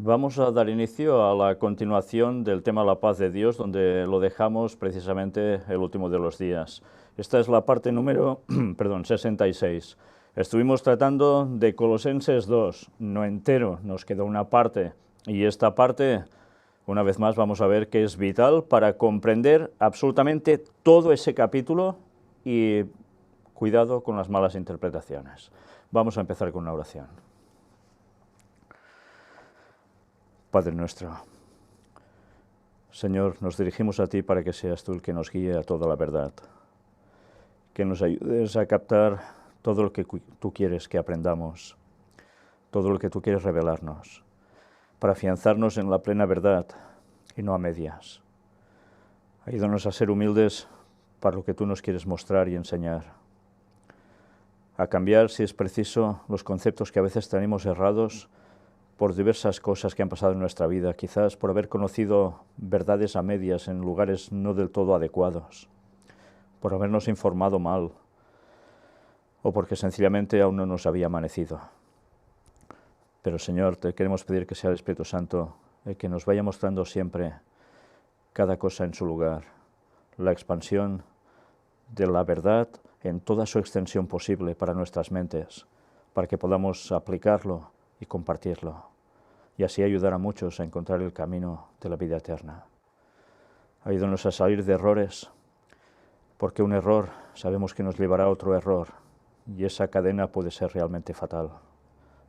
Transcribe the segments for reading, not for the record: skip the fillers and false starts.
Vamos a dar inicio a la continuación del tema La paz de Dios, donde lo dejamos precisamente el último de los días. Esta es la parte número 66. Estuvimos tratando de Colosenses 2, no entero, nos quedó una parte, y esta parte, una vez más, vamos a ver que es vital para comprender absolutamente todo ese capítulo y cuidado con las malas interpretaciones. Vamos a empezar con una oración. Padre nuestro, Señor, nos dirigimos a ti para que seas tú el que nos guíe a toda la verdad, que nos ayudes a captar todo lo que tú quieres que aprendamos, todo lo que tú quieres revelarnos, para afianzarnos en la plena verdad y no a medias. Ayúdanos a ser humildes para lo que tú nos quieres mostrar y enseñar, a cambiar, si es preciso, los conceptos que a veces tenemos errados por diversas cosas que han pasado en nuestra vida, quizás por haber conocido verdades a medias en lugares no del todo adecuados, por habernos informado mal, o porque sencillamente aún no nos había amanecido. Pero Señor, te queremos pedir que sea el Espíritu Santo el que nos vaya mostrando siempre cada cosa en su lugar, la expansión de la verdad en toda su extensión posible para nuestras mentes, para que podamos aplicarlo y compartirlo, y así ayudar a muchos a encontrar el camino de la vida eterna. Ayúdanos a salir de errores, porque un error sabemos que nos llevará a otro error, y esa cadena puede ser realmente fatal,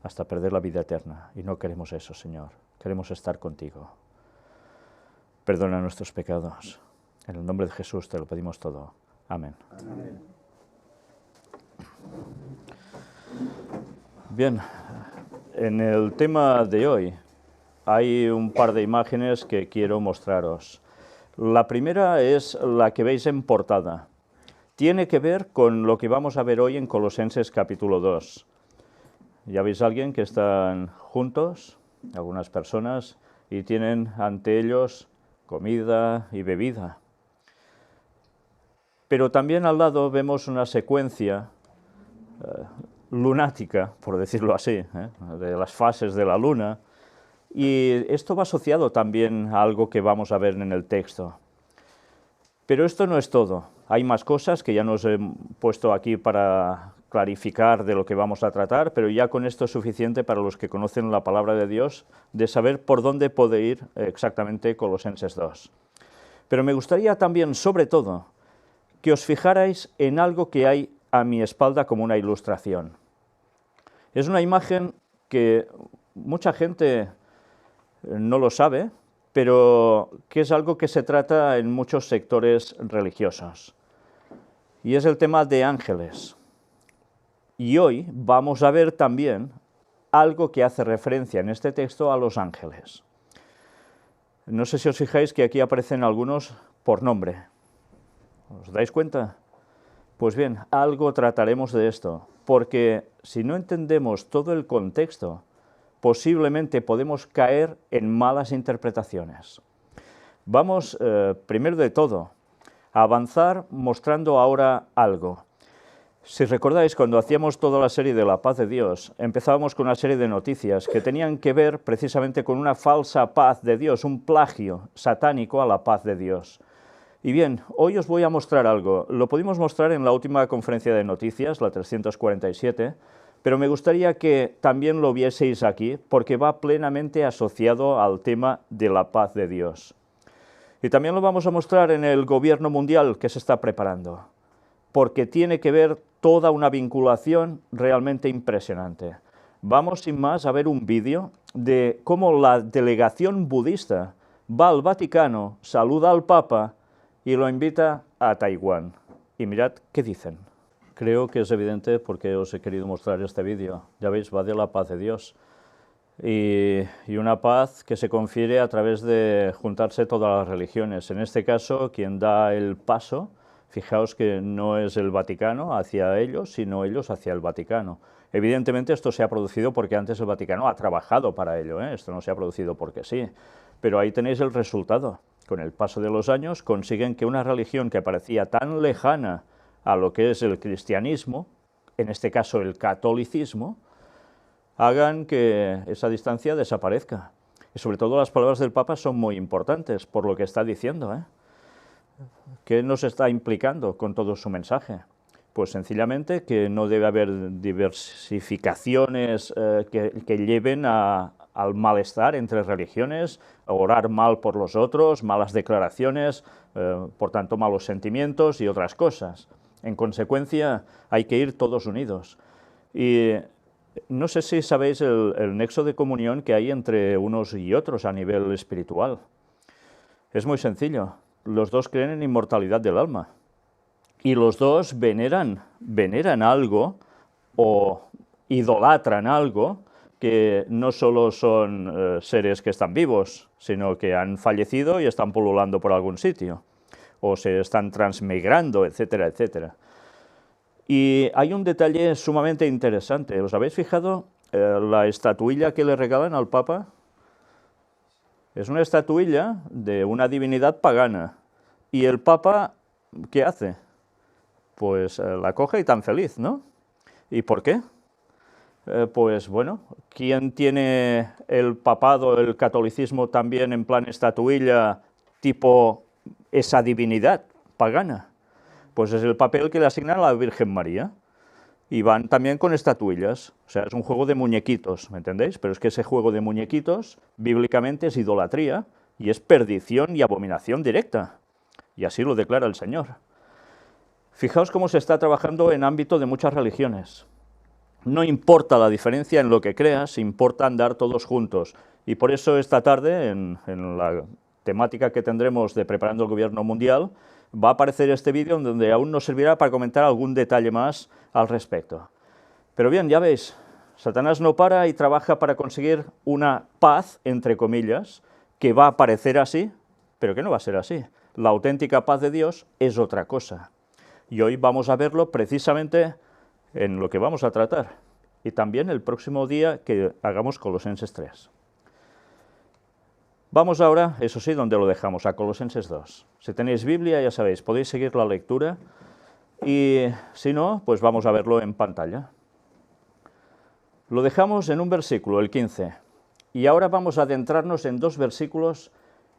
hasta perder la vida eterna, y no queremos eso, Señor. Queremos estar contigo. Perdona nuestros pecados. En el nombre de Jesús te lo pedimos todo. Amén. Amén. Bien. En el tema de hoy hay un par de imágenes que quiero mostraros. La primera es la que veis en portada. Tiene que ver con lo que vamos a ver hoy en Colosenses capítulo 2. Ya veis a alguien que están juntos, algunas personas, y tienen ante ellos comida y bebida. Pero también al lado vemos una secuencia lunática, por decirlo así, de las fases de la luna, y esto va asociado también a algo que vamos a ver en el texto. Pero esto no es todo, hay más cosas que ya nos he puesto aquí para clarificar de lo que vamos a tratar, pero ya con esto es suficiente para los que conocen la palabra de Dios, de saber por dónde puede ir exactamente Colosenses 2. Pero me gustaría también, sobre todo, que os fijarais en algo que hay a mi espalda como una ilustración. Es una imagen que mucha gente no lo sabe, pero que es algo que se trata en muchos sectores religiosos. Y es el tema de ángeles. Y hoy vamos a ver también algo que hace referencia en este texto a los ángeles. No sé si os fijáis que aquí aparecen algunos por nombre. ¿Os dais cuenta? Pues bien, algo trataremos de esto, porque si no entendemos todo el contexto, posiblemente podemos caer en malas interpretaciones. Vamos, primero de todo, a avanzar mostrando ahora algo. Si recordáis, cuando hacíamos toda la serie de la paz de Dios, empezábamos con una serie de noticias que tenían que ver precisamente con una falsa paz de Dios, un plagio satánico a la paz de Dios. Y bien, hoy os voy a mostrar algo. Lo pudimos mostrar en la última conferencia de noticias, la 347, pero me gustaría que también lo vieseis aquí, porque va plenamente asociado al tema de la paz de Dios. Y también lo vamos a mostrar en el gobierno mundial que se está preparando, porque tiene que ver toda una vinculación realmente impresionante. Vamos, sin más, a ver un vídeo de cómo la delegación budista va al Vaticano, saluda al Papa y lo invita a Taiwán. Y mirad qué dicen. Creo que es evidente porque os he querido mostrar este vídeo. Ya veis, va de la paz de Dios. Y una paz que se confiere a través de juntarse todas las religiones. En este caso, quien da el paso, fijaos que no es el Vaticano hacia ellos, sino ellos hacia el Vaticano. Evidentemente esto se ha producido porque antes el Vaticano ha trabajado para ello, esto no se ha producido porque sí. Pero ahí tenéis el resultado. Con el paso de los años consiguen que una religión que parecía tan lejana a lo que es el cristianismo, en este caso el catolicismo, hagan que esa distancia desaparezca. Y sobre todo las palabras del Papa son muy importantes por lo que está diciendo, ¿eh? ¿Qué nos está implicando con todo su mensaje? Pues sencillamente que no debe haber diversificaciones que lleven al malestar entre religiones, a orar mal por los otros, malas declaraciones, por tanto malos sentimientos y otras cosas. En consecuencia, hay que ir todos unidos. Y no sé si sabéis el nexo de comunión que hay entre unos y otros a nivel espiritual. Es muy sencillo. Los dos creen en inmortalidad del alma. Y los dos veneran algo o idolatran algo que no solo son seres que están vivos, sino que han fallecido y están pululando por algún sitio, o se están transmigrando, etcétera, etcétera. Y hay un detalle sumamente interesante. ¿Os habéis fijado la estatuilla que le regalan al Papa? Es una estatuilla de una divinidad pagana. Y el Papa, ¿qué hace? Pues la coge y tan feliz, ¿no? ¿Y por qué? Pues bueno, ¿quién tiene el papado, el catolicismo también en plan estatuilla tipo esa divinidad pagana? Pues es el papel que le asignan a la Virgen María. Y van también con estatuillas, o sea, es un juego de muñequitos, ¿me entendéis? Pero es que ese juego de muñequitos, bíblicamente, es idolatría y es perdición y abominación directa. Y así lo declara el Señor. Fijaos cómo se está trabajando en ámbito de muchas religiones. No importa la diferencia en lo que creas, importa andar todos juntos. Y por eso esta tarde, en la temática que tendremos de Preparando el Gobierno Mundial, va a aparecer este vídeo donde aún nos servirá para comentar algún detalle más al respecto. Pero bien, ya veis, Satanás no para y trabaja para conseguir una paz, entre comillas, que va a parecer así, pero que no va a ser así. La auténtica paz de Dios es otra cosa. Y hoy vamos a verlo precisamente en lo que vamos a tratar. Y también el próximo día que hagamos Colosenses 3. Vamos ahora, eso sí, donde lo dejamos, a Colosenses 2. Si tenéis Biblia, ya sabéis, podéis seguir la lectura. Y si no, pues vamos a verlo en pantalla. Lo dejamos en un versículo, el 15. Y ahora vamos a adentrarnos en dos versículos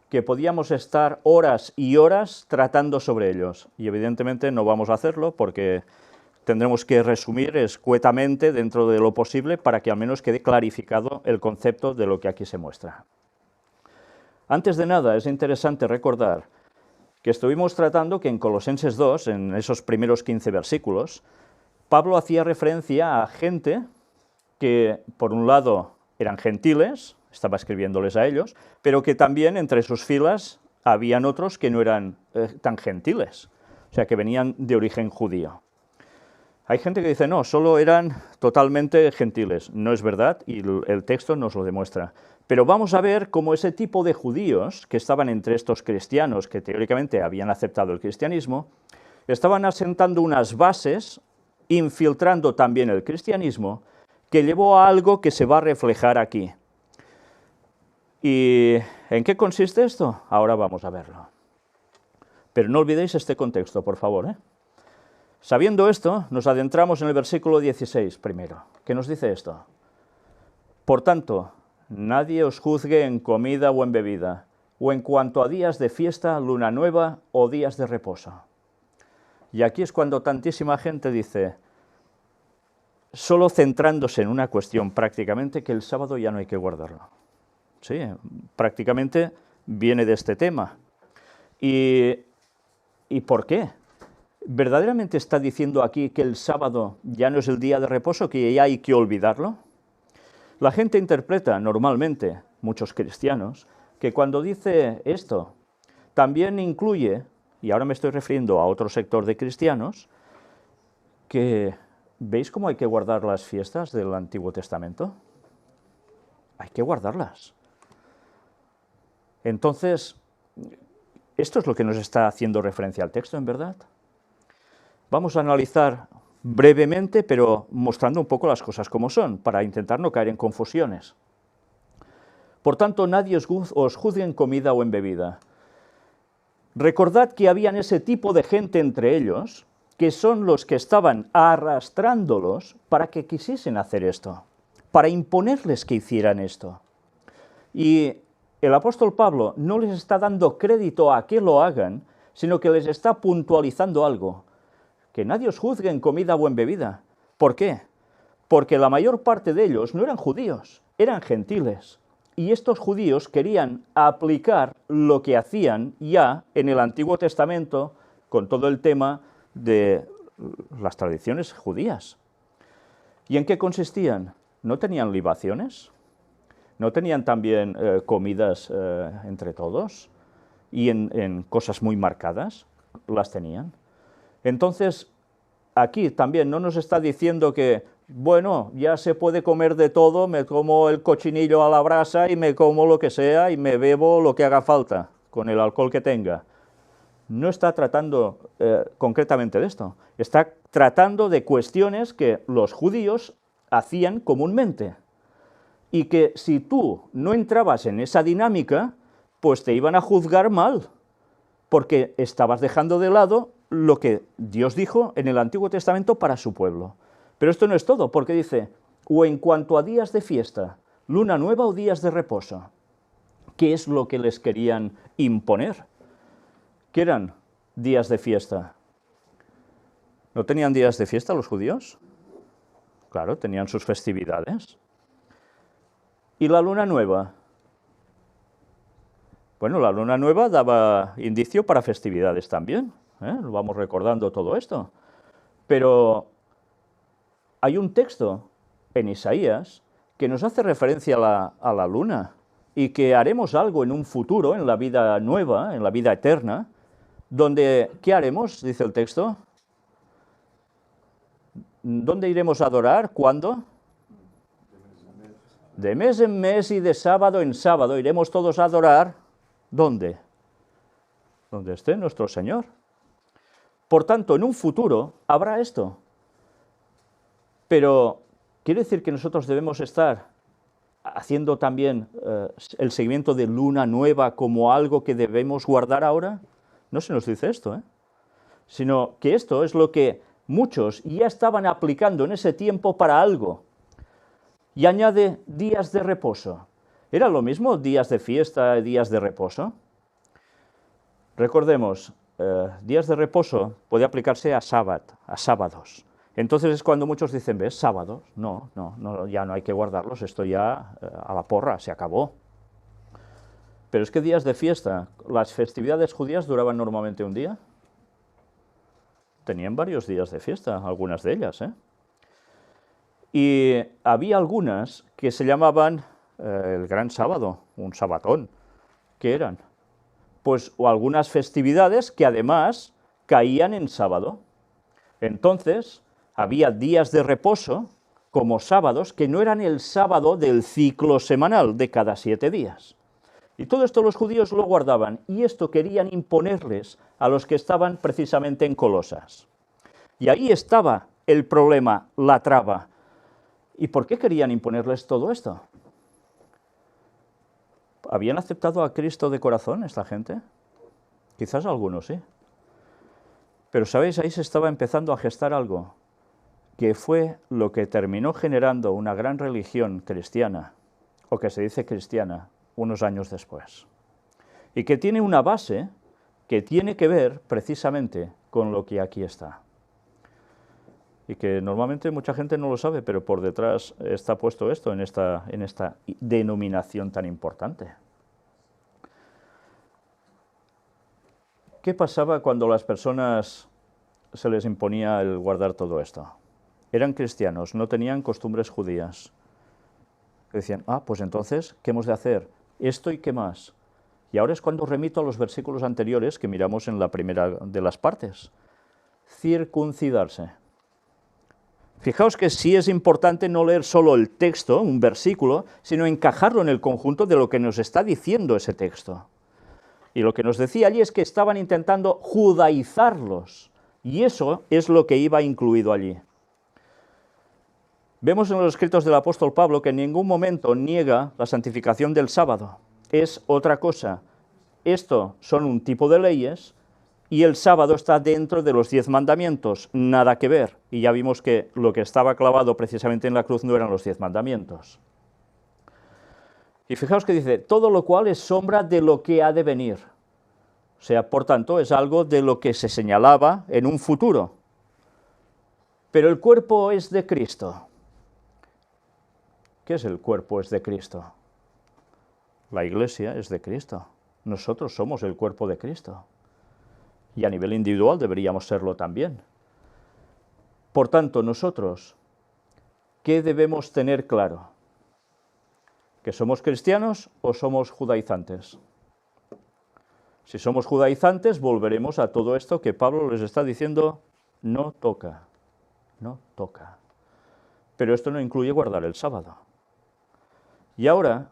que podíamos estar horas y horas tratando sobre ellos. Y evidentemente no vamos a hacerlo porque tendremos que resumir escuetamente dentro de lo posible para que al menos quede clarificado el concepto de lo que aquí se muestra. Antes de nada, es interesante recordar que estuvimos tratando que en Colosenses 2, en esos primeros 15 versículos, Pablo hacía referencia a gente que, por un lado, eran gentiles, estaba escribiéndoles a ellos, pero que también entre sus filas habían otros que no eran tan gentiles, o sea, que venían de origen judío. Hay gente que dice, no, solo eran totalmente gentiles. No es verdad y el texto nos lo demuestra. Pero vamos a ver cómo ese tipo de judíos que estaban entre estos cristianos, que teóricamente habían aceptado el cristianismo, estaban asentando unas bases, infiltrando también el cristianismo, que llevó a algo que se va a reflejar aquí. ¿Y en qué consiste esto? Ahora vamos a verlo. Pero no olvidéis este contexto, por favor, ¿eh? Sabiendo esto, nos adentramos en el versículo 16 primero, que nos dice esto. Por tanto, nadie os juzgue en comida o en bebida, o en cuanto a días de fiesta, luna nueva o días de reposo. Y aquí es cuando tantísima gente dice, solo centrándose en una cuestión prácticamente, que el sábado ya no hay que guardarlo. Sí, prácticamente viene de este tema. ¿Y por qué? ¿Verdaderamente está diciendo aquí que el sábado ya no es el día de reposo, que ya hay que olvidarlo? La gente interpreta normalmente, muchos cristianos, que cuando dice esto, también incluye, y ahora me estoy refiriendo a otro sector de cristianos, que ¿veis cómo hay que guardar las fiestas del Antiguo Testamento? Hay que guardarlas. Entonces, ¿esto es lo que nos está haciendo referencia al texto, en verdad? Vamos a analizar brevemente, pero mostrando un poco las cosas como son, para intentar no caer en confusiones. Por tanto, nadie os juzgue en comida o en bebida. Recordad que habían ese tipo de gente entre ellos, que son los que estaban arrastrándolos para que quisiesen hacer esto, para imponerles que hicieran esto. Y el apóstol Pablo no les está dando crédito a que lo hagan, sino que les está puntualizando algo. Que nadie os juzgue en comida o en bebida. ¿Por qué? Porque la mayor parte de ellos no eran judíos, eran gentiles. Y estos judíos querían aplicar lo que hacían ya en el Antiguo Testamento con todo el tema de las tradiciones judías. ¿Y en qué consistían? ¿No tenían libaciones? ¿No tenían también comidas entre todos? ¿Y en cosas muy marcadas? Las tenían. Entonces, aquí también no nos está diciendo que, bueno, ya se puede comer de todo, me como el cochinillo a la brasa y me como lo que sea y me bebo lo que haga falta, con el alcohol que tenga. No está tratando concretamente de esto. Está tratando de cuestiones que los judíos hacían comúnmente. Y que si tú no entrabas en esa dinámica, pues te iban a juzgar mal, porque estabas dejando de lado lo que Dios dijo en el Antiguo Testamento para su pueblo. Pero esto no es todo, porque dice, o en cuanto a días de fiesta, luna nueva o días de reposo. ¿Qué es lo que les querían imponer? ¿Qué eran días de fiesta? ¿No tenían días de fiesta los judíos? Claro, tenían sus festividades. ¿Y la luna nueva? Bueno, la luna nueva daba indicio para festividades también, lo vamos recordando todo esto. Pero hay un texto en Isaías que nos hace referencia a la luna y que haremos algo en un futuro, en la vida nueva, en la vida eterna, donde, ¿qué haremos? Dice el texto. ¿Dónde iremos a adorar? ¿Cuándo? De mes en mes y de sábado en sábado iremos todos a adorar. ¿Dónde? Donde esté nuestro Señor. Por tanto, en un futuro habrá esto. Pero, ¿quiere decir que nosotros debemos estar haciendo también el seguimiento de luna nueva como algo que debemos guardar ahora? No se nos dice esto, sino que esto es lo que muchos ya estaban aplicando en ese tiempo para algo. Y añade días de reposo. ¿Era lo mismo días de fiesta y días de reposo? Recordemos, días de reposo puede aplicarse a sábados. Entonces es cuando muchos dicen, ¿ves? Sábados, no, ya no hay que guardarlos, esto ya a la porra, se acabó. Pero es que días de fiesta, las festividades judías duraban normalmente un día. Tenían varios días de fiesta, algunas de ellas, Y había algunas que se llamaban el Gran Sábado, un sabatón. ¿Qué eran? Pues o algunas festividades que además caían en sábado. Entonces, había días de reposo como sábados que no eran el sábado del ciclo semanal de cada 7 días. Y todo esto los judíos lo guardaban, y esto querían imponerles a los que estaban precisamente en Colosas. Y ahí estaba el problema, la traba. ¿Y por qué querían imponerles todo esto? ¿Habían aceptado a Cristo de corazón esta gente? Quizás algunos, sí. Pero, ¿sabéis? Ahí se estaba empezando a gestar algo, que fue lo que terminó generando una gran religión cristiana, o que se dice cristiana, unos años después. Y que tiene una base que tiene que ver precisamente con lo que aquí está. Y que normalmente mucha gente no lo sabe, pero por detrás está puesto esto en esta denominación tan importante. ¿Qué pasaba cuando a las personas se les imponía el guardar todo esto? Eran cristianos, no tenían costumbres judías. Decían, pues entonces, ¿qué hemos de hacer? Esto y qué más. Y ahora es cuando remito a los versículos anteriores que miramos en la primera de las partes. Circuncidarse. Fijaos que sí es importante no leer solo el texto, un versículo, sino encajarlo en el conjunto de lo que nos está diciendo ese texto. Y lo que nos decía allí es que estaban intentando judaizarlos, y eso es lo que iba incluido allí. Vemos en los escritos del apóstol Pablo que en ningún momento niega la santificación del sábado. Es otra cosa. Esto son un tipo de leyes, y el sábado está dentro de los 10 mandamientos, nada que ver. Y ya vimos que lo que estaba clavado precisamente en la cruz no eran los 10 mandamientos. Y fijaos que dice, todo lo cual es sombra de lo que ha de venir. O sea, por tanto, es algo de lo que se señalaba en un futuro. Pero el cuerpo es de Cristo. ¿Qué es el cuerpo es de Cristo? La Iglesia es de Cristo. Nosotros somos el cuerpo de Cristo. Y a nivel individual deberíamos serlo también. Por tanto, nosotros, ¿qué debemos tener claro? ¿Que somos cristianos o somos judaizantes? Si somos judaizantes, volveremos a todo esto que Pablo les está diciendo, no toca, no toca. Pero esto no incluye guardar el sábado. Y ahora,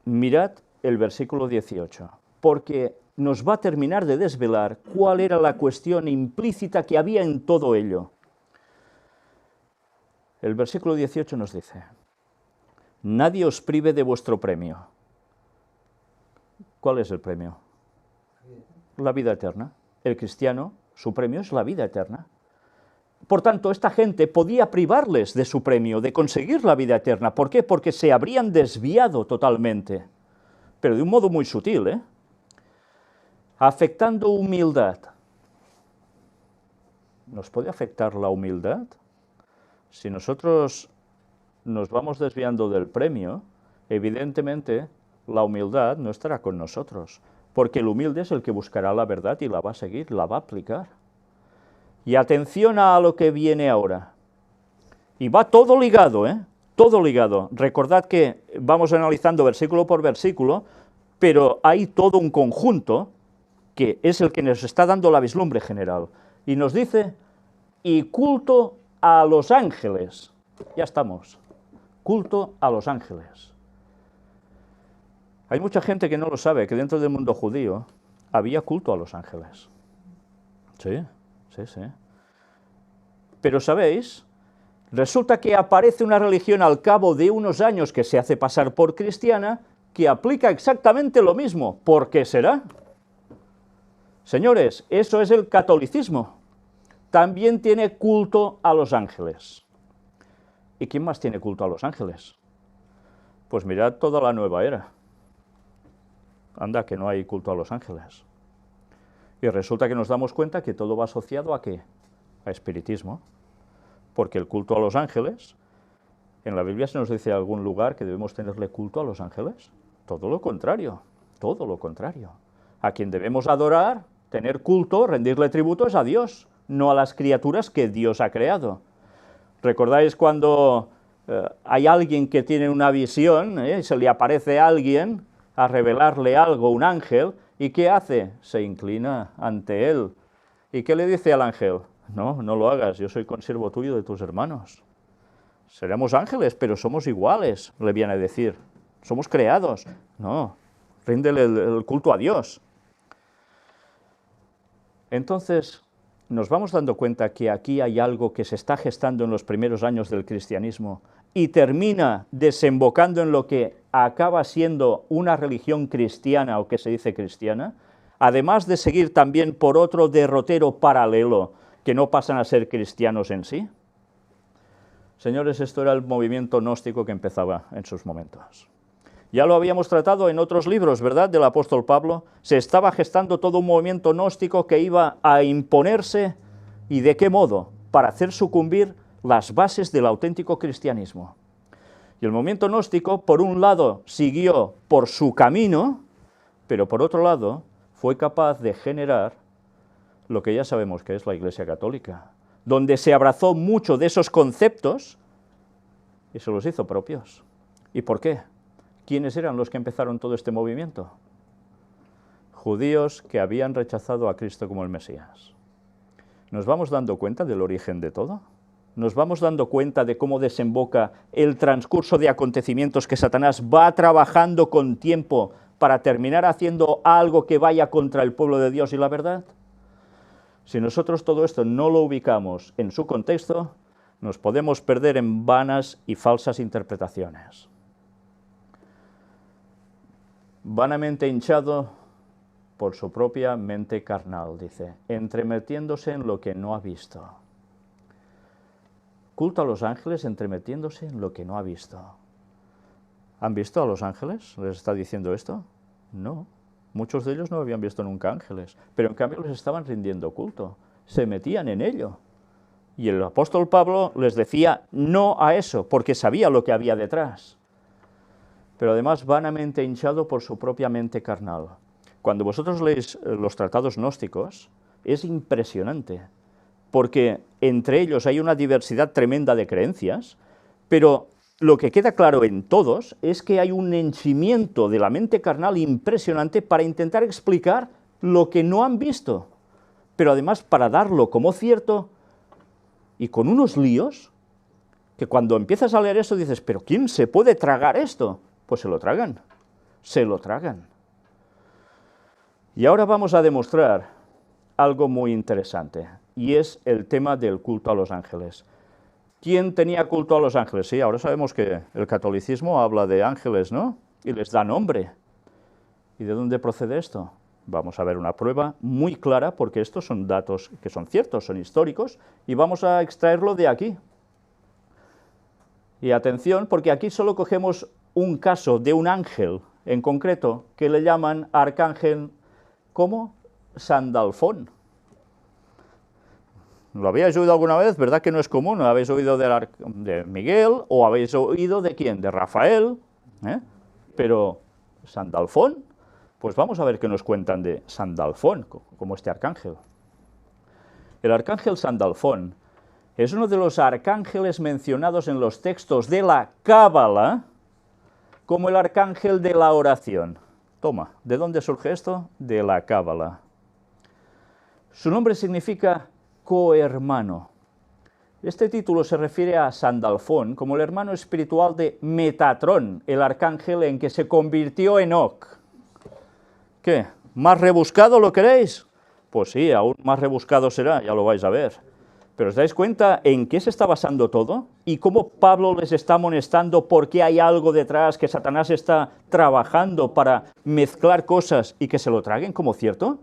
mirad el versículo 18, porque nos va a terminar de desvelar cuál era la cuestión implícita que había en todo ello. El versículo 18 nos dice, nadie os prive de vuestro premio. ¿Cuál es el premio? La vida eterna. El cristiano, su premio es la vida eterna. Por tanto, esta gente podía privarles de su premio, de conseguir la vida eterna. ¿Por qué? Porque se habrían desviado totalmente, pero de un modo muy sutil, ¿eh? Afectando humildad. ¿Nos puede afectar la humildad? Si nosotros nos vamos desviando del premio, evidentemente la humildad no estará con nosotros, porque el humilde es el que buscará la verdad y la va a seguir, la va a aplicar. Y atención a lo que viene ahora. Y va todo ligado, ¿eh? Todo ligado. Recordad que vamos analizando versículo por versículo, pero hay todo un conjunto que es el que nos está dando la vislumbre general. Y nos dice, y culto a los ángeles. Ya estamos. Culto a los ángeles. Hay mucha gente que no lo sabe, que dentro del mundo judío había culto a los ángeles. Sí, sí, sí. Pero, ¿sabéis? Resulta que aparece una religión al cabo de unos años que se hace pasar por cristiana, que aplica exactamente lo mismo. ¿Por qué será? Señores, eso es el catolicismo. También tiene culto a los ángeles. ¿Y quién más tiene culto a los ángeles? Pues mirad toda la nueva era. Anda, que no hay culto a los ángeles. Y resulta que nos damos cuenta que todo va asociado ¿a qué? A espiritismo. Porque el culto a los ángeles, en la Biblia se nos dice en algún lugar que debemos tenerle culto a los ángeles. Todo lo contrario, todo lo contrario. A quien debemos adorar, tener culto, rendirle tributo es a Dios, no a las criaturas que Dios ha creado. ¿Recordáis cuando hay alguien que tiene una visión, se le aparece a alguien a revelarle algo, un ángel, y ¿qué hace? Se inclina ante él. ¿Y qué le dice al ángel? No, no lo hagas, yo soy consiervo tuyo de tus hermanos. Seremos ángeles, pero somos iguales, le viene a decir. Somos creados. No, ríndele el culto a Dios. Entonces, nos vamos dando cuenta que aquí hay algo que se está gestando en los primeros años del cristianismo y termina desembocando en lo que acaba siendo una religión cristiana o que se dice cristiana, además de seguir también por otro derrotero paralelo que no pasan a ser cristianos en sí. Señores, esto era el movimiento gnóstico que empezaba en sus momentos. Ya lo habíamos tratado en otros libros, ¿verdad?, del apóstol Pablo. Se estaba gestando todo un movimiento gnóstico que iba a imponerse, ¿y de qué modo? Para hacer sucumbir las bases del auténtico cristianismo. Y el movimiento gnóstico, por un lado, siguió por su camino, pero por otro lado, fue capaz de generar lo que ya sabemos que es la Iglesia Católica, donde se abrazó mucho de esos conceptos y se los hizo propios. ¿Y por qué? ¿Quiénes eran los que empezaron todo este movimiento? Judíos que habían rechazado a Cristo como el Mesías. ¿Nos vamos dando cuenta del origen de todo? ¿Nos vamos dando cuenta de cómo desemboca el transcurso de acontecimientos que Satanás va trabajando con tiempo para terminar haciendo algo que vaya contra el pueblo de Dios y la verdad? Si nosotros todo esto no lo ubicamos en su contexto, nos podemos perder en vanas y falsas interpretaciones. Vanamente hinchado por su propia mente carnal, dice, entremetiéndose en lo que no ha visto. Culto a los ángeles entremetiéndose en lo que no ha visto. ¿Han visto a los ángeles? ¿Les está diciendo esto? No. Muchos de ellos no habían visto nunca ángeles, pero en cambio les estaban rindiendo culto. Se metían en ello. Y el apóstol Pablo les decía no a eso, porque sabía lo que había detrás. Pero además vanamente hinchado por su propia mente carnal. Cuando vosotros leéis los tratados gnósticos, es impresionante, porque entre ellos hay una diversidad tremenda de creencias, pero lo que queda claro en todos es que hay un henchimiento de la mente carnal impresionante para intentar explicar lo que no han visto, pero además para darlo como cierto, y con unos líos, que cuando empiezas a leer eso dices, ¿pero quién se puede tragar esto? Pues se lo tragan, se lo tragan. Y ahora vamos a demostrar algo muy interesante, y es el tema del culto a los ángeles. ¿Quién tenía culto a los ángeles? Sí, ahora sabemos que el catolicismo habla de ángeles, ¿no? Y les da nombre. ¿Y de dónde procede esto? Vamos a ver una prueba muy clara, porque estos son datos que son ciertos, son históricos, y vamos a extraerlo de aquí. Y atención, porque aquí solo cogemos un caso de un ángel en concreto, que le llaman arcángel, ¿cómo? Sandalfón. ¿Lo habéis oído alguna vez? ¿Verdad que no es común? ¿Habéis oído de Miguel o habéis oído de quién? De Rafael, ¿eh? Pero Sandalfón, pues vamos a ver qué nos cuentan de Sandalfón, como este arcángel. El arcángel Sandalfón es uno de los arcángeles mencionados en los textos de la Cábala como el arcángel de la oración. Toma, ¿de dónde surge esto? De la Cábala. Su nombre significa cohermano. Este título se refiere a Sandalfón como el hermano espiritual de Metatrón, el arcángel en que se convirtió Enoc. ¿Qué? ¿Más rebuscado lo queréis? Pues sí, aún más rebuscado será, ya lo vais a ver. Pero ¿os dais cuenta en qué se está basando todo? ¿Y cómo Pablo les está amonestando porque hay algo detrás que Satanás está trabajando para mezclar cosas y que se lo traguen como cierto?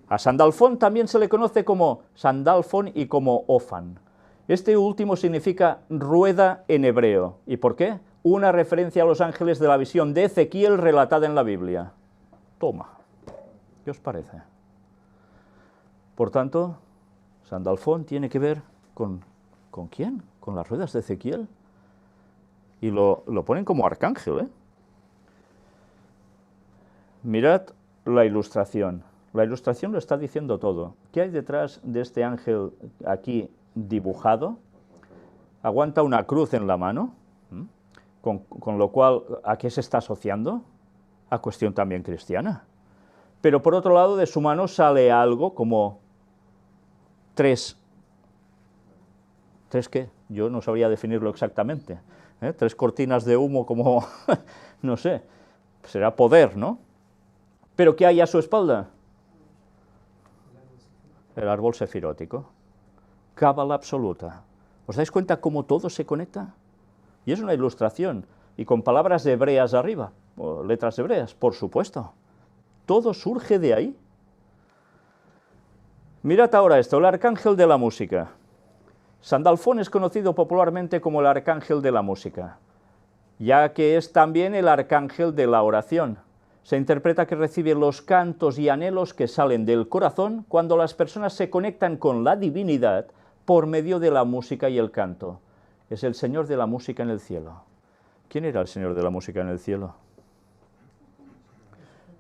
A Sandalfón también se le conoce como Sandalfón y como Ofan. Este último significa rueda en hebreo. ¿Y por qué? Una referencia a los ángeles de la visión de Ezequiel relatada en la Biblia. Toma, ¿qué os parece? Por tanto, Sandalfón tiene que ver ¿con quién? Con las ruedas de Ezequiel. Y lo ponen como arcángel, ¿eh? Mirad la ilustración. La ilustración lo está diciendo todo. ¿Qué hay detrás de este ángel aquí dibujado? Aguanta una cruz en la mano, con lo cual, ¿a qué se está asociando? A cuestión también cristiana. Pero por otro lado, de su mano sale algo como ¿tres qué? Yo no sabría definirlo exactamente. Tres cortinas de humo como, no sé, será poder, ¿no? ¿Pero qué hay a su espalda? El árbol sefirótico. Cábala absoluta. ¿Os dais cuenta cómo todo se conecta? Y es una ilustración, y con palabras hebreas arriba, o letras hebreas, por supuesto. Todo surge de ahí. Mirad ahora esto, el arcángel de la música. Sandalfón es conocido popularmente como el arcángel de la música, ya que es también el arcángel de la oración. Se interpreta que recibe los cantos y anhelos que salen del corazón cuando las personas se conectan con la divinidad por medio de la música y el canto. Es el Señor de la música en el cielo. ¿Quién era el Señor de la música en el cielo?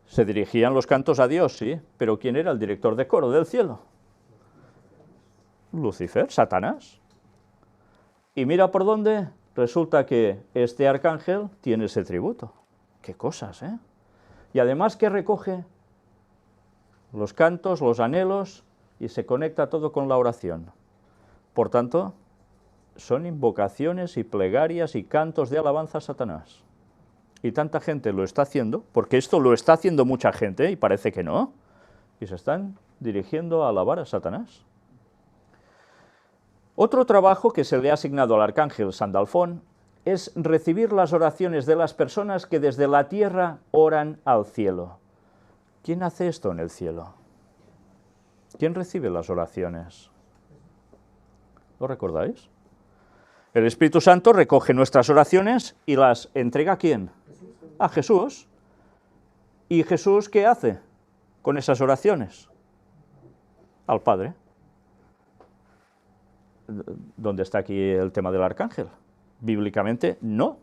Se dirigían los cantos a Dios, sí, pero ¿quién era el director de coro del cielo? Lucifer, Satanás. Y mira por dónde resulta que este arcángel tiene ese tributo. ¡Qué cosas, eh! Y además que recoge los cantos, los anhelos, y se conecta todo con la oración. Por tanto, son invocaciones y plegarias y cantos de alabanza a Satanás. Y tanta gente lo está haciendo, porque esto lo está haciendo mucha gente, y parece que no, y se están dirigiendo a alabar a Satanás. Otro trabajo que se le ha asignado al arcángel Sandalfón es recibir las oraciones de las personas que desde la tierra oran al cielo. ¿Quién hace esto en el cielo? ¿Quién recibe las oraciones? ¿Lo recordáis? El Espíritu Santo recoge nuestras oraciones y las entrega ¿a quién? A Jesús. ¿Y Jesús qué hace con esas oraciones? Al Padre. ¿Dónde está aquí el tema del arcángel? Bíblicamente, no.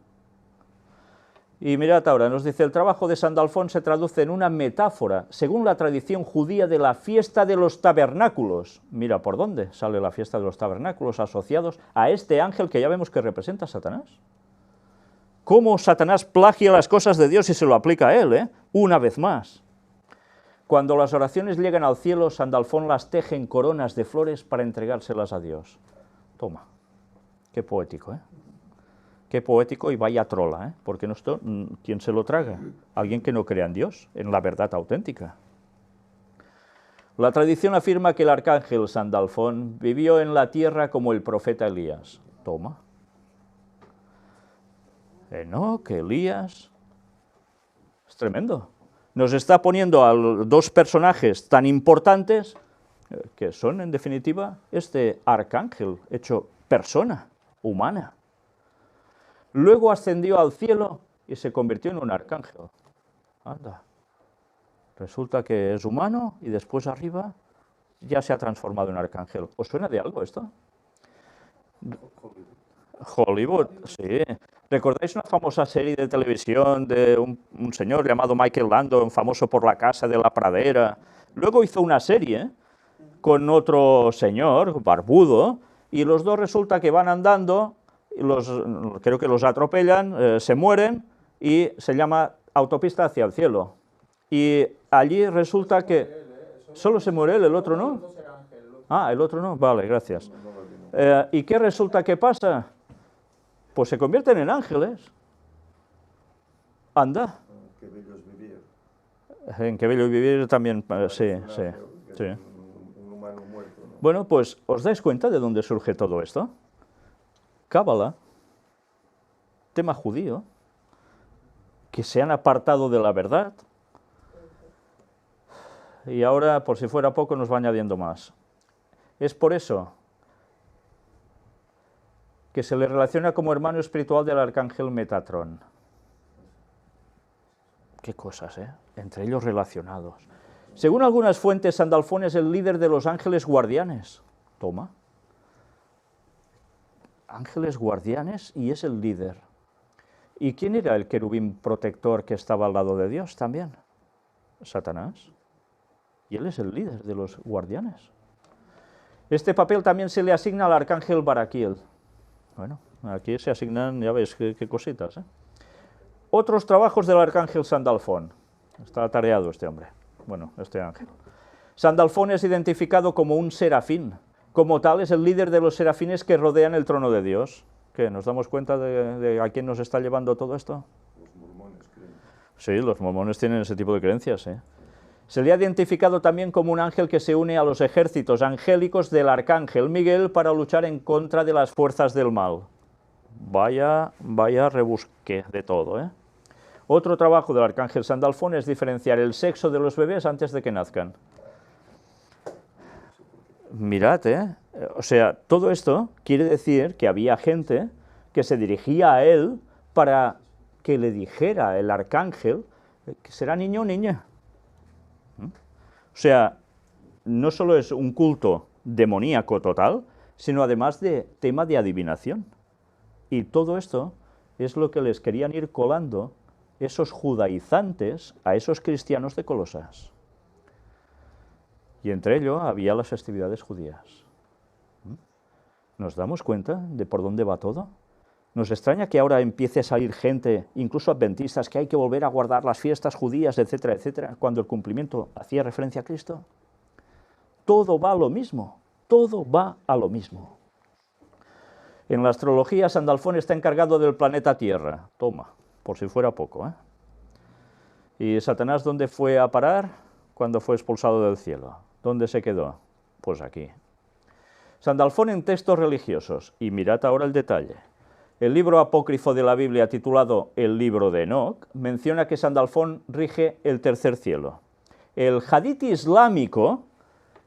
Y mirad ahora, nos dice, el trabajo de Sandalfón se traduce en una metáfora, según la tradición judía, de la fiesta de los tabernáculos. Mira por dónde sale la fiesta de los tabernáculos asociados a este ángel que ya vemos que representa a Satanás. Cómo Satanás plagia las cosas de Dios y se lo aplica a él, una vez más. Cuando las oraciones llegan al cielo, Sandalfón las teje en coronas de flores para entregárselas a Dios. Toma, qué poético, Qué poético y vaya trola, porque no esto, ¿quién se lo traga? Alguien que no crea en Dios, en la verdad auténtica. La tradición afirma que el arcángel Sandalfón vivió en la tierra como el profeta Elías. Toma. Enoc, Elías. Es tremendo. Nos está poniendo a dos personajes tan importantes que son, en definitiva, este arcángel hecho persona humana. Luego ascendió al cielo y se convirtió en un arcángel. Anda. Resulta que es humano y después arriba ya se ha transformado en arcángel. ¿Os suena de algo esto? Hollywood, sí. ¿Recordáis una famosa serie de televisión de un señor llamado Michael Landon, famoso por La casa de la pradera? Luego hizo una serie con otro señor, barbudo, y los dos resulta que van andando, creo que los atropellan, se mueren, y se llama Autopista hacia el cielo. Y allí resulta que solo se muere él, el otro no. Ah, el otro no, vale, gracias. ¿Y qué resulta que pasa? Pues se convierten en ángeles. Anda. Qué bello es vivir. En qué bello vivir también, sí. Un humano muerto, ¿no? Bueno, pues, ¿os dais cuenta de dónde surge todo esto? Cábala, tema judío, que se han apartado de la verdad, y ahora, por si fuera poco, nos va añadiendo más. Es por eso que se le relaciona como hermano espiritual del arcángel Metatrón. Qué cosas, entre ellos relacionados. Según algunas fuentes, Sandalfón es el líder de los ángeles guardianes. Toma. Ángeles guardianes y es el líder. ¿Y quién era el querubín protector que estaba al lado de Dios también? Satanás. Y él es el líder de los guardianes. Este papel también se le asigna al arcángel Baraquiel. Bueno, aquí se asignan, ya veis, qué cositas. Otros trabajos del arcángel Sandalfón. Está atareado este hombre. Bueno, este ángel. Sandalfón es identificado como un serafín. Como tal, es el líder de los serafines que rodean el trono de Dios. ¿Qué? ¿Nos damos cuenta de a quién nos está llevando todo esto? Los mormones creen. Sí, los mormones tienen ese tipo de creencias, Se le ha identificado también como un ángel que se une a los ejércitos angélicos del arcángel Miguel para luchar en contra de las fuerzas del mal. Vaya rebusque de todo, Otro trabajo del arcángel Sandalfón es diferenciar el sexo de los bebés antes de que nazcan. Mirad, o sea, todo esto quiere decir que había gente que se dirigía a él para que le dijera el arcángel que será niño o niña. O sea, no solo es un culto demoníaco total, sino además de tema de adivinación. Y todo esto es lo que les querían ir colando esos judaizantes a esos cristianos de Colosas. Y entre ello había las festividades judías. ¿Nos damos cuenta de por dónde va todo? ¿Nos extraña que ahora empiece a salir gente, incluso adventistas, que hay que volver a guardar las fiestas judías, etcétera, etcétera, cuando el cumplimiento hacía referencia a Cristo? Todo va a lo mismo, todo va a lo mismo. En la astrología, Sandalfón está encargado del planeta Tierra. Toma, por si fuera poco, ¿Y Satanás dónde fue a parar? Cuando fue expulsado del cielo. ¿Dónde se quedó? Pues aquí. Sandalfón en textos religiosos. Y mirad ahora el detalle. El libro apócrifo de la Biblia, titulado El libro de Enoc, menciona que Sandalfón rige el tercer cielo. El hadith islámico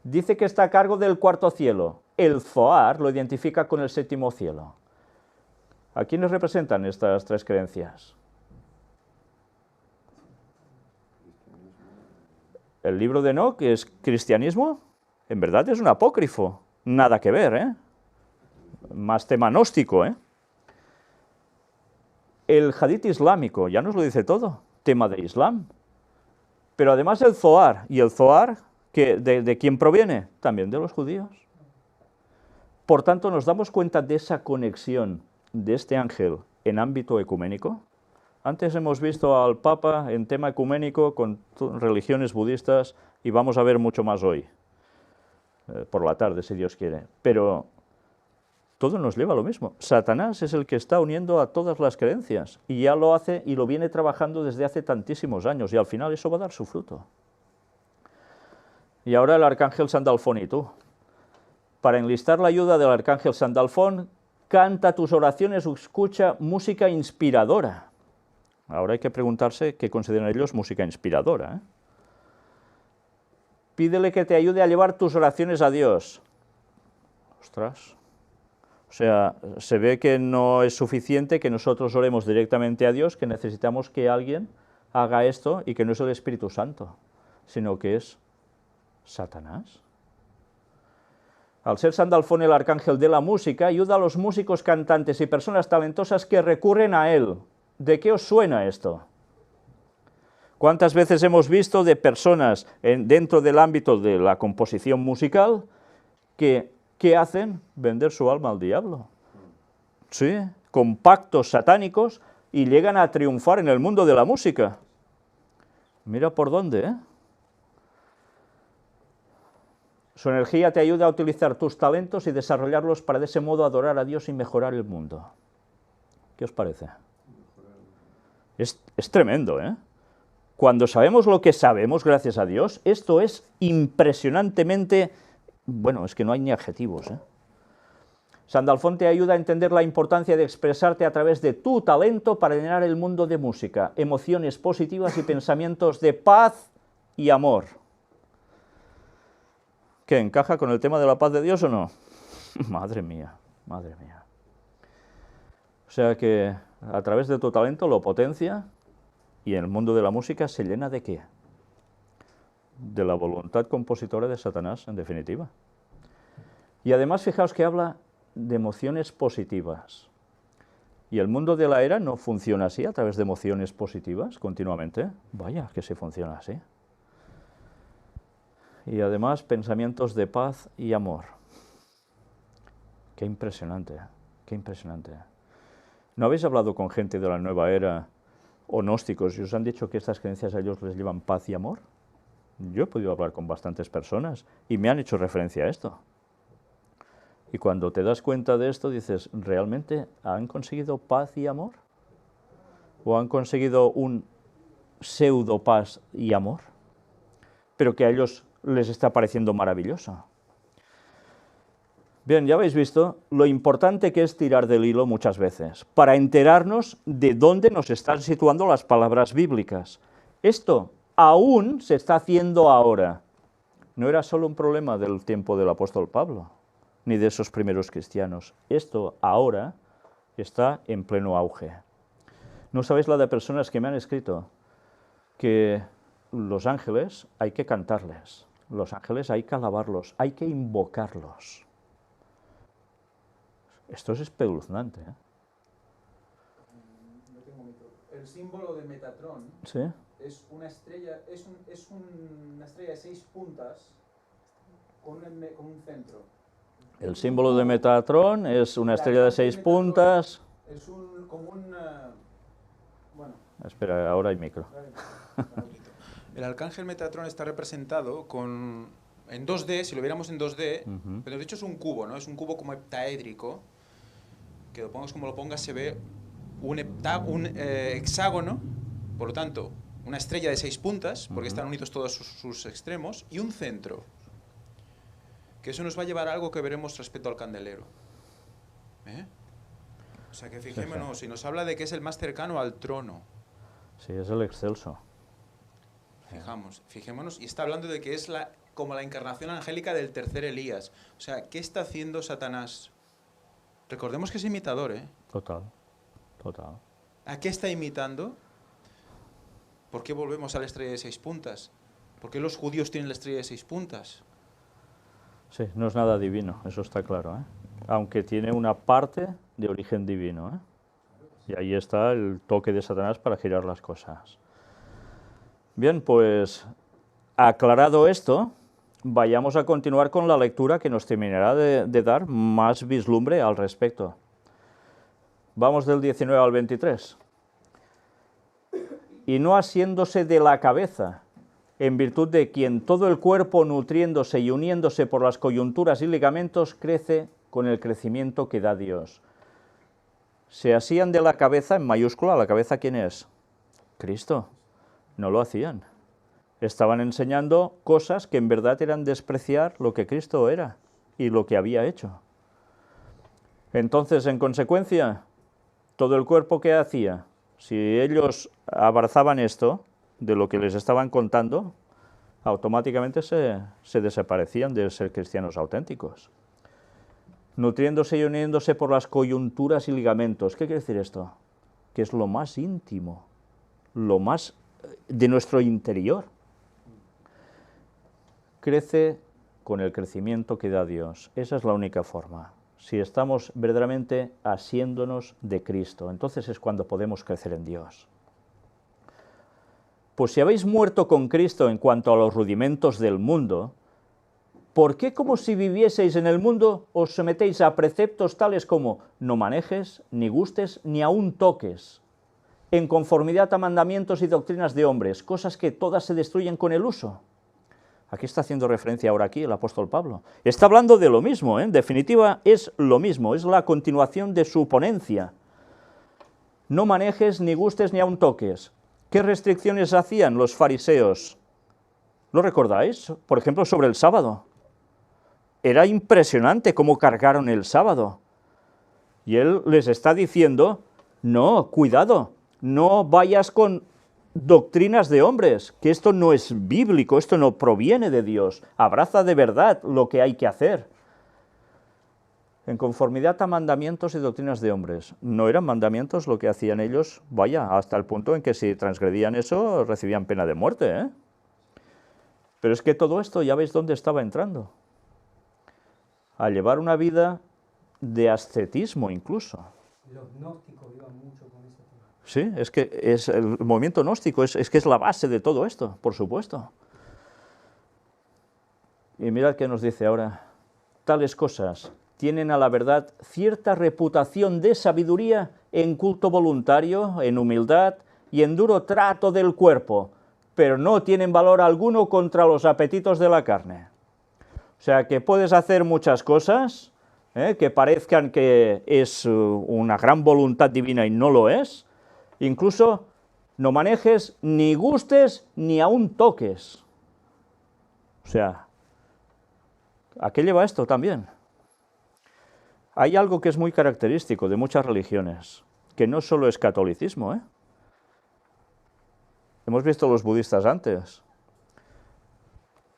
dice que está a cargo del cuarto cielo. El Zohar lo identifica con el séptimo cielo. ¿A quiénes representan estas tres creencias? El libro de Enoc es cristianismo, en verdad es un apócrifo, nada que ver, ¿eh? Más tema gnóstico, ¿eh? El hadith islámico, ya nos lo dice todo, tema de Islam. Pero además el Zohar, ¿y el Zohar de quién proviene? También de los judíos. Por tanto, nos damos cuenta de esa conexión de este ángel en ámbito ecuménico. Antes hemos visto al Papa en tema ecuménico con religiones budistas y vamos a ver mucho más hoy, por la tarde, si Dios quiere. Pero todo nos lleva a lo mismo. Satanás es el que está uniendo a todas las creencias y ya lo hace y lo viene trabajando desde hace tantísimos años y al final eso va a dar su fruto. Y ahora el arcángel Sandalfón y tú. Para enlistar la ayuda del arcángel Sandalfón, canta tus oraciones o escucha música inspiradora. Ahora hay que preguntarse qué consideran ellos música inspiradora, ¿eh? Pídele que te ayude a llevar tus oraciones a Dios. Ostras. O sea, se ve que no es suficiente que nosotros oremos directamente a Dios, que necesitamos que alguien haga esto y que no es el Espíritu Santo, sino que es Satanás. Al ser Sandalfón el arcángel de la música, ayuda a los músicos, cantantes y personas talentosas que recurren a él. ¿De qué os suena esto? ¿Cuántas veces hemos visto de personas dentro del ámbito de la composición musical que ¿qué hacen? Vender su alma al diablo. Sí, con pactos satánicos y llegan a triunfar en el mundo de la música. Mira por dónde, ¿eh? Su energía te ayuda a utilizar tus talentos y desarrollarlos para de ese modo adorar a Dios y mejorar el mundo. ¿Qué os parece? Es tremendo, ¿eh? Cuando sabemos lo que sabemos, gracias a Dios, esto es impresionantemente... Bueno, es que no hay ni adjetivos, ¿eh? Sandalfón te ayuda a entender la importancia de expresarte a través de tu talento para llenar el mundo de música, emociones positivas y pensamientos de paz y amor. ¿Qué, encaja con el tema de la paz de Dios o no? Madre mía, madre mía. O sea que a través de tu talento lo potencia y en el mundo de la música se llena ¿de qué? De la voluntad compositora de Satanás, en definitiva. Y además, fijaos que habla de emociones positivas. Y el mundo de la era no funciona así, a través de emociones positivas, continuamente. Vaya, que sí funciona así. Y además, pensamientos de paz y amor. Qué impresionante, qué impresionante. ¿No habéis hablado con gente de la nueva era o gnósticos y os han dicho que estas creencias a ellos les llevan paz y amor? Yo he podido hablar con bastantes personas y me han hecho referencia a esto. Y cuando te das cuenta de esto, dices, ¿realmente han conseguido paz y amor? ¿O han conseguido un pseudo paz y amor? Pero que a ellos les está pareciendo maravilloso. Bien, ya habéis visto lo importante que es tirar del hilo muchas veces, para enterarnos de dónde nos están situando las palabras bíblicas. Esto aún se está haciendo ahora. No era solo un problema del tiempo del apóstol Pablo, ni de esos primeros cristianos. Esto ahora está en pleno auge. No sabéis la de personas que me han escrito que los ángeles hay que cantarles, los ángeles hay que alabarlos, hay que invocarlos. Esto es espeluznante, ¿eh? No tengo micro. El símbolo de Metatron ¿Sí? es una estrella, una estrella de 6 puntas con un centro. El símbolo de Metatron es una estrella de 6 puntas. Es como un... bueno. Espera, ahora hay micro. El arcángel Metatron está representado en 2D, si lo viéramos en 2D, pero de hecho es un cubo, ¿no? Es un cubo como heptaédrico, que lo pongas como lo pongas, se ve un hexágono, por lo tanto, una estrella de 6 puntas, porque están unidos todos sus extremos, y un centro. Que eso nos va a llevar a algo que veremos respecto al candelero. O sea que fijémonos, si nos habla de que es el más cercano al trono. Sí, es el excelso. Fijémonos, y está hablando de que es como la encarnación angélica del tercer Elías. O sea, ¿qué está haciendo Satanás? Recordemos que es imitador, ¿eh? Total. Total. ¿A qué está imitando? ¿Por qué volvemos a la estrella de 6 puntas? ¿Por qué los judíos tienen la estrella de 6 puntas? Sí, no es nada divino, eso está claro, ¿eh? Aunque tiene una parte de origen divino, ¿eh? Y ahí está el toque de Satanás para girar las cosas. Bien, pues aclarado esto, vayamos a continuar con la lectura que nos terminará de dar más vislumbre al respecto. Vamos del 19 al 23. Y no asiéndose de la cabeza, en virtud de quien todo el cuerpo, nutriéndose y uniéndose por las coyunturas y ligamentos, crece con el crecimiento que da Dios. Se asían de la cabeza, en mayúscula, ¿la cabeza quién es? Cristo. No lo hacían. Estaban enseñando cosas que en verdad eran despreciar lo que Cristo era y lo que había hecho. Entonces, en consecuencia, todo el cuerpo, ¿qué hacía? Si ellos abrazaban esto, de lo que les estaban contando, automáticamente se desaparecían de ser cristianos auténticos. Nutriéndose y uniéndose por las coyunturas y ligamentos. ¿Qué quiere decir esto? Que es lo más íntimo, lo más de nuestro interior. Crece con el crecimiento que da Dios. Esa es la única forma. Si estamos verdaderamente asiéndonos de Cristo, entonces es cuando podemos crecer en Dios. Pues si habéis muerto con Cristo en cuanto a los rudimentos del mundo, ¿por qué, como si vivieseis en el mundo, os sometéis a preceptos tales como no manejes, ni gustes, ni aun toques, en conformidad a mandamientos y doctrinas de hombres, cosas que todas se destruyen con el uso? Aquí está haciendo referencia ahora aquí el apóstol Pablo. Está hablando de lo mismo, ¿eh? En definitiva es lo mismo, es la continuación de su ponencia. No manejes, ni gustes, ni aun toques. ¿Qué restricciones hacían los fariseos? ¿Lo recordáis? Por ejemplo, sobre el sábado. Era impresionante cómo cargaron el sábado. Y él les está diciendo, no, cuidado, no vayas con doctrinas de hombres, que esto no es bíblico, esto no proviene de Dios. Abraza de verdad lo que hay que hacer. En conformidad a mandamientos y doctrinas de hombres. No eran mandamientos lo que hacían ellos, vaya, hasta el punto en que si transgredían eso, recibían pena de muerte, ¿eh? Pero es que todo esto, ya veis dónde estaba entrando. A llevar una vida de ascetismo incluso. Los gnósticos iban mucho con ese tema. Sí, es que es el movimiento gnóstico, es que es la base de todo esto, por supuesto. Y mirad qué nos dice ahora. Tales cosas tienen a la verdad cierta reputación de sabiduría en culto voluntario, en humildad y en duro trato del cuerpo, pero no tienen valor alguno contra los apetitos de la carne. O sea que puedes hacer muchas cosas, que parezcan que es una gran voluntad divina y no lo es. Incluso no manejes, ni gustes, ni aun toques. O sea, ¿a qué lleva esto también? Hay algo que es muy característico de muchas religiones, que no solo es catolicismo, ¿eh? Hemos visto los budistas antes.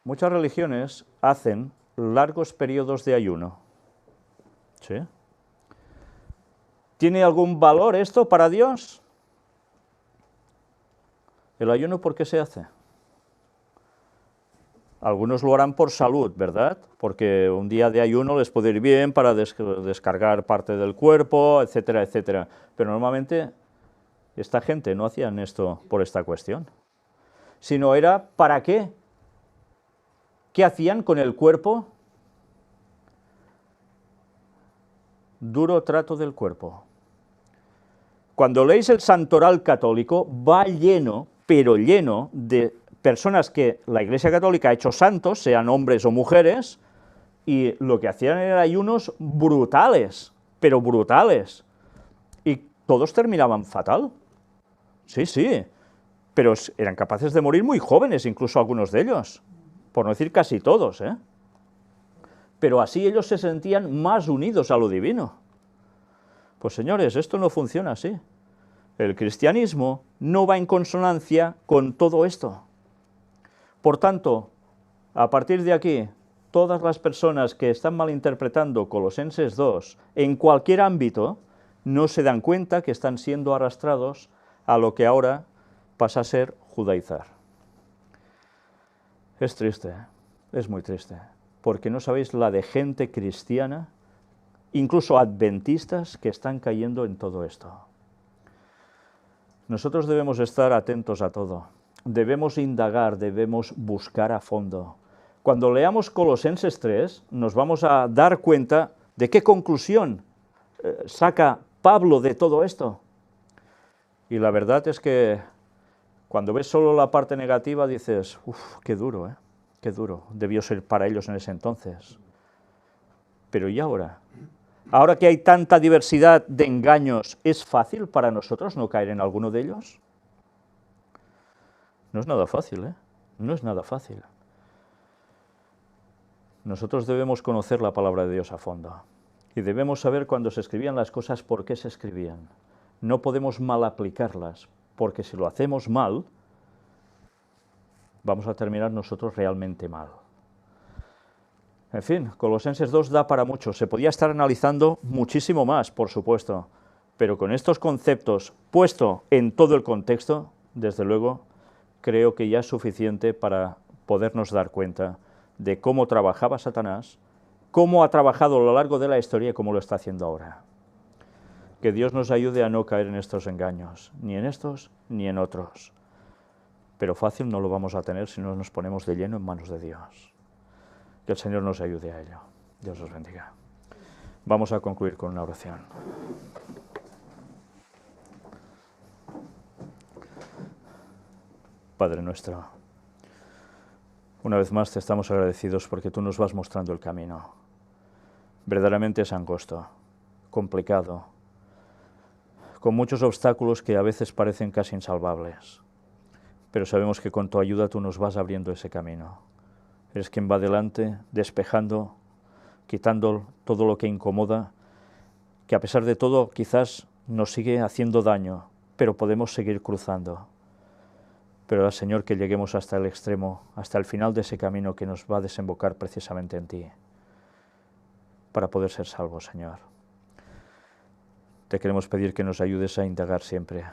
Muchas religiones hacen largos periodos de ayuno. ¿Sí? ¿Tiene algún valor esto para Dios? ¿El ayuno por qué se hace? Algunos lo harán por salud, ¿verdad? Porque un día de ayuno les puede ir bien para descargar parte del cuerpo, etcétera, etcétera. Pero normalmente esta gente no hacían esto por esta cuestión, sino era ¿para qué? ¿Qué hacían con el cuerpo? Duro trato del cuerpo. Cuando leéis el santoral católico, va lleno, pero lleno de personas que la Iglesia Católica ha hecho santos, sean hombres o mujeres, y lo que hacían eran ayunos brutales, pero brutales. Y todos terminaban fatal. Sí, sí, pero eran capaces de morir muy jóvenes, incluso algunos de ellos, por no decir casi todos, ¿eh? Pero así ellos se sentían más unidos a lo divino. Pues señores, esto no funciona así. El cristianismo no va en consonancia con todo esto. Por tanto, a partir de aquí, todas las personas que están malinterpretando Colosenses 2 en cualquier ámbito, no se dan cuenta que están siendo arrastrados a lo que ahora pasa a ser judaizar. Es triste, es muy triste, porque no sabéis la de gente cristiana, incluso adventistas, que están cayendo en todo esto. Nosotros debemos estar atentos a todo, debemos indagar, debemos buscar a fondo. Cuando leamos Colosenses 3, nos vamos a dar cuenta de qué conclusión saca Pablo de todo esto. Y la verdad es que cuando ves solo la parte negativa dices, uff, qué duro, qué duro, debió ser para ellos en ese entonces. Pero ¿y ahora? Ahora que hay tanta diversidad de engaños, ¿es fácil para nosotros no caer en alguno de ellos? No es nada fácil, no es nada fácil. Nosotros debemos conocer la palabra de Dios a fondo y debemos saber cuando se escribían las cosas por qué se escribían. No podemos mal aplicarlas, porque si lo hacemos mal, vamos a terminar nosotros realmente mal. En fin, Colosenses 2 da para mucho. Se podía estar analizando muchísimo más, por supuesto, pero con estos conceptos puesto en todo el contexto, desde luego, creo que ya es suficiente para podernos dar cuenta de cómo trabajaba Satanás, cómo ha trabajado a lo largo de la historia y cómo lo está haciendo ahora. Que Dios nos ayude a no caer en estos engaños, ni en estos ni en otros. Pero fácil no lo vamos a tener si no nos ponemos de lleno en manos de Dios. Que el Señor nos ayude a ello. Dios os bendiga. Vamos a concluir con una oración. Padre nuestro, una vez más te estamos agradecidos porque tú nos vas mostrando el camino. Verdaderamente es angosto, complicado, con muchos obstáculos que a veces parecen casi insalvables. Pero sabemos que con tu ayuda tú nos vas abriendo ese camino. Eres quien va adelante, despejando, quitando todo lo que incomoda, que a pesar de todo quizás nos sigue haciendo daño, pero podemos seguir cruzando. Pero, Señor, que lleguemos hasta el extremo, hasta el final de ese camino que nos va a desembocar precisamente en ti, para poder ser salvos, Señor. Te queremos pedir que nos ayudes a indagar siempre,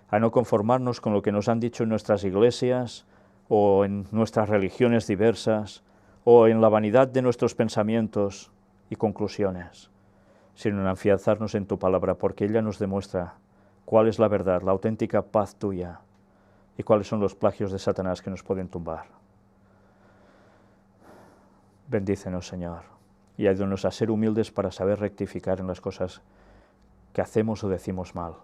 a no conformarnos con lo que nos han dicho en nuestras iglesias o en nuestras religiones diversas o en la vanidad de nuestros pensamientos y conclusiones, sino en afianzarnos en tu palabra, porque ella nos demuestra cuál es la verdad, la auténtica paz tuya, y cuáles son los plagios de Satanás que nos pueden tumbar. Bendícenos, Señor, y ayúdanos a ser humildes para saber rectificar en las cosas que hacemos o decimos mal,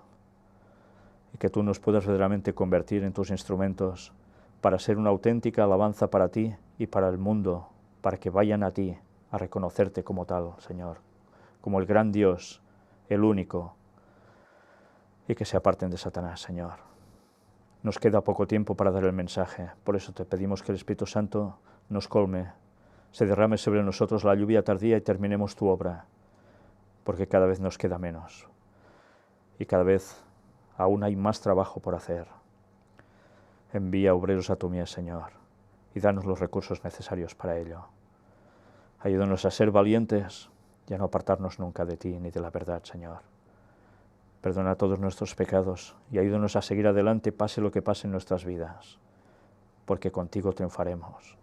y que tú nos puedas verdaderamente convertir en tus instrumentos para ser una auténtica alabanza para ti y para el mundo, para que vayan a ti a reconocerte como tal, Señor, como el gran Dios, el único, y que se aparten de Satanás, Señor. Nos queda poco tiempo para dar el mensaje, por eso te pedimos que el Espíritu Santo nos colme, se derrame sobre nosotros la lluvia tardía y terminemos tu obra, porque cada vez nos queda menos y cada vez aún hay más trabajo por hacer. Envía obreros a tu mies, Señor, y danos los recursos necesarios para ello. Ayúdanos a ser valientes y a no apartarnos nunca de ti ni de la verdad, Señor. Perdona todos nuestros pecados y ayúdanos a seguir adelante, pase lo que pase en nuestras vidas, porque contigo triunfaremos.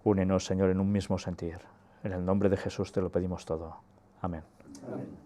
Únenos, Señor, en un mismo sentir. En el nombre de Jesús te lo pedimos todo. Amén. Amén.